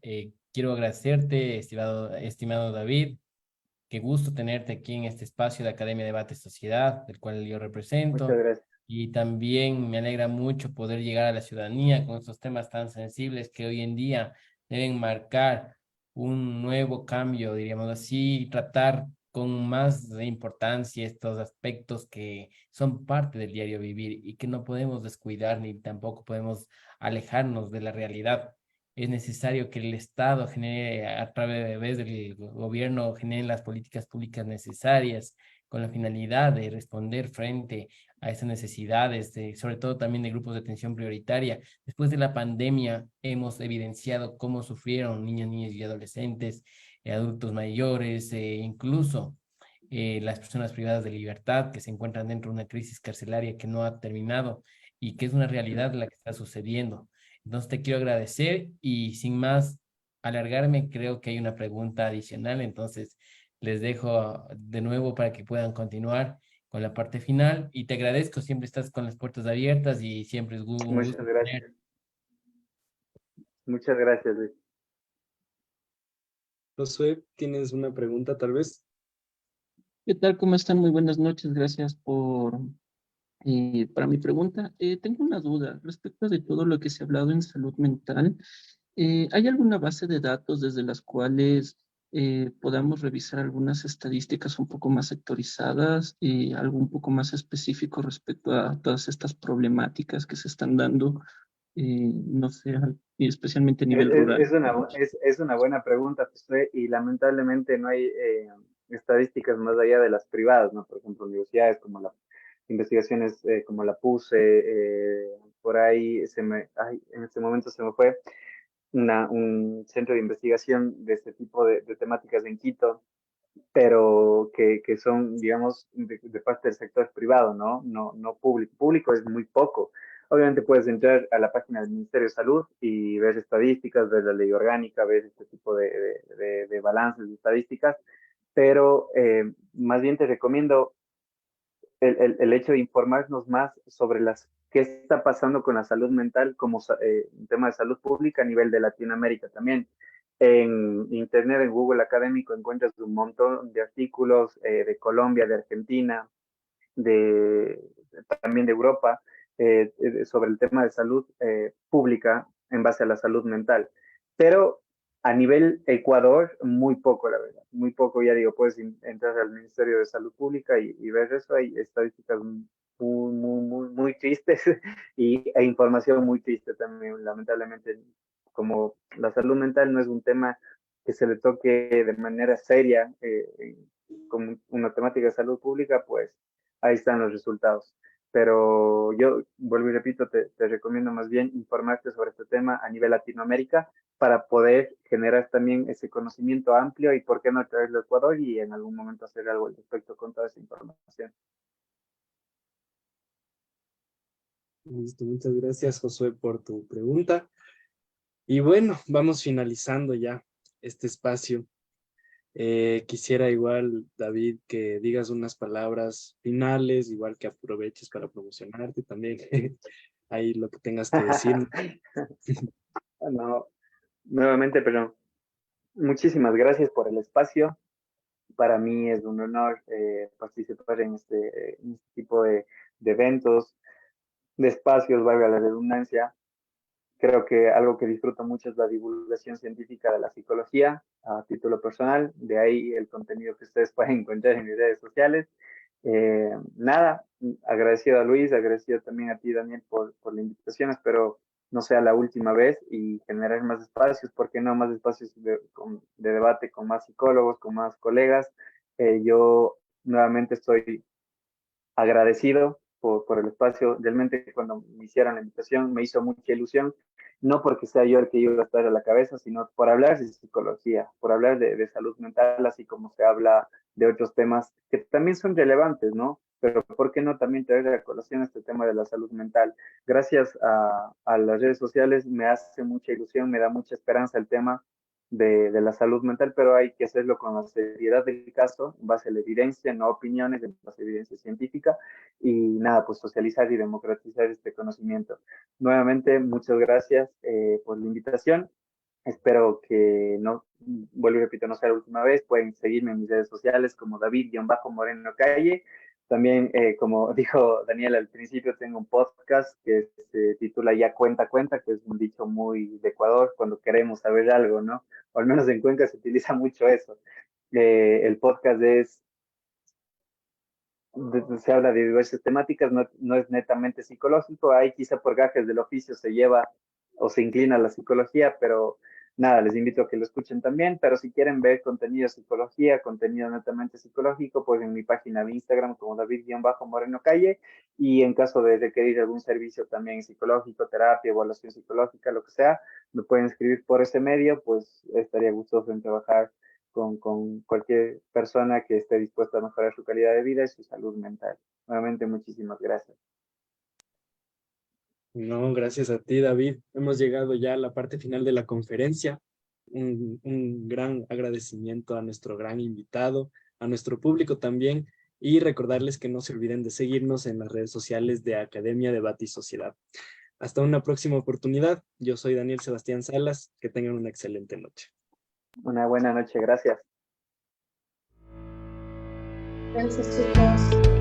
Quiero agradecerte, estimado David. Qué gusto tenerte aquí en este espacio de Academia Debate Sociedad, del cual yo Muchas represento. gracias. Y también me alegra mucho poder llegar a la ciudadanía con estos temas tan sensibles que hoy en día deben marcar un nuevo cambio, diríamos así, y tratar con más de importancia estos aspectos que son parte del diario vivir y que no podemos descuidar ni tampoco podemos alejarnos de la realidad. Es necesario que el Estado genere, a través del gobierno, genere las políticas públicas necesarias con la finalidad de responder frente a esas necesidades, sobre todo también de grupos de atención prioritaria. Después de la pandemia hemos evidenciado cómo sufrieron niñas, niños y adolescentes, adultos mayores, incluso las personas privadas de libertad que se encuentran dentro de una crisis carcelaria que no ha terminado y que es una realidad la que está sucediendo. Entonces te quiero agradecer y sin más alargarme, creo que hay una pregunta adicional, entonces les dejo de nuevo para que puedan continuar con la parte final y te agradezco, siempre estás con las puertas abiertas y siempre es un Muchas gusto tener. gracias. Muchas gracias, Luis. Josué, ¿tienes una pregunta tal vez? ¿Qué tal? ¿Cómo están? Muy buenas noches. Gracias para mi pregunta. Tengo una duda respecto de todo lo que se ha hablado en salud mental. ¿Hay alguna base de datos desde las cuales podamos revisar algunas estadísticas un poco más sectorizadas y algo un poco más específico respecto a todas estas problemáticas que se están dando, no sé, y especialmente a nivel rural? Es una buena pregunta, Josué, y lamentablemente no hay estadísticas más allá de las privadas, ¿no? Por ejemplo, universidades como investigaciones como la PUSE, por ahí en este momento se me fue, un centro de investigación de este tipo de temáticas en Quito, pero que son, digamos, de parte del sector privado, ¿no? No público. Público es muy poco. Obviamente puedes entrar a la página del Ministerio de Salud y ver estadísticas, ver la ley orgánica, ver este tipo de balances de estadísticas, pero más bien te recomiendo el hecho de informarnos más sobre qué está pasando con la salud mental como un tema de salud pública a nivel de Latinoamérica también. En Internet, en Google Académico, encuentras un montón de artículos de Colombia, de Argentina, de, también de Europa, sobre el tema de salud pública en base a la salud mental. Pero a nivel Ecuador, muy poco, la verdad. Muy poco, ya digo, puedes entrar al Ministerio de Salud Pública y ver eso. Hay estadísticas muy tristes e información muy triste también, lamentablemente. Como la salud mental no es un tema que se le toque de manera seria como una temática de salud pública, pues ahí están los resultados. Pero yo, vuelvo y repito, te recomiendo más bien informarte sobre este tema a nivel Latinoamérica para poder generar también ese conocimiento amplio y por qué no traerlo a Ecuador y en algún momento hacer algo al respecto con toda esa información. Listo, muchas gracias, Josué, por tu pregunta. Y bueno, vamos finalizando ya este espacio. Quisiera igual, David, que digas unas palabras finales, igual que aproveches para promocionarte también. Ahí lo que tengas que decir. No, nuevamente, pero muchísimas gracias por el espacio. Para mí es un honor participar en este tipo de eventos, de espacios, valga la redundancia. Creo que algo que disfruto mucho es la divulgación científica de la psicología a título personal, de ahí el contenido que ustedes pueden encontrar en mis redes sociales. Nada, agradecido a Luis, agradecido también a ti, Daniel, por la invitación. Espero no sea la última vez y generar más espacios, ¿por qué no más espacios de debate con más psicólogos, con más colegas? Yo nuevamente estoy agradecido por el espacio. Realmente cuando me hicieron la invitación me hizo mucha ilusión, no porque sea yo el que iba a estar a la cabeza, sino por hablar de psicología, por hablar de salud mental, así como se habla de otros temas que también son relevantes, ¿no? Pero ¿por qué no también traer a colación este tema de la salud mental? Gracias a las redes sociales me hace mucha ilusión, me da mucha esperanza el tema de la salud mental, pero hay que hacerlo con la seriedad del caso, en base a la evidencia, no opiniones, en base a evidencia científica, y nada, pues socializar y democratizar este conocimiento. Nuevamente, muchas gracias por la invitación. Espero que no, vuelvo y repito, no sea la última vez. Pueden seguirme en mis redes sociales como David-Moreno Calle. También, como dijo Daniel al principio, tengo un podcast que se titula Ya Cuenta Cuenta, que es un dicho muy de Ecuador cuando queremos saber algo, ¿no? O al menos en Cuenca se utiliza mucho eso. El podcast se habla de diversas temáticas, no es netamente psicológico, ahí quizá por gajes del oficio se lleva o se inclina a la psicología, pero nada, les invito a que lo escuchen también, pero si quieren ver contenido de psicología, contenido netamente psicológico, pues en mi página de Instagram como David-Moreno Calle, y en caso de requerir algún servicio también psicológico, terapia, evaluación psicológica, lo que sea, me pueden escribir por ese medio, pues estaría gustoso en trabajar con cualquier persona que esté dispuesta a mejorar su calidad de vida y su salud mental. Nuevamente, muchísimas gracias. No, gracias a ti, David. Hemos llegado ya a la parte final de la conferencia. Un gran agradecimiento a nuestro gran invitado, a nuestro público también, y recordarles que no se olviden de seguirnos en las redes sociales de Academia Debate y Sociedad. Hasta una próxima oportunidad. Yo soy Daniel Sebastián Salas. Que tengan una excelente noche. Una buena noche, gracias. Gracias, chicos.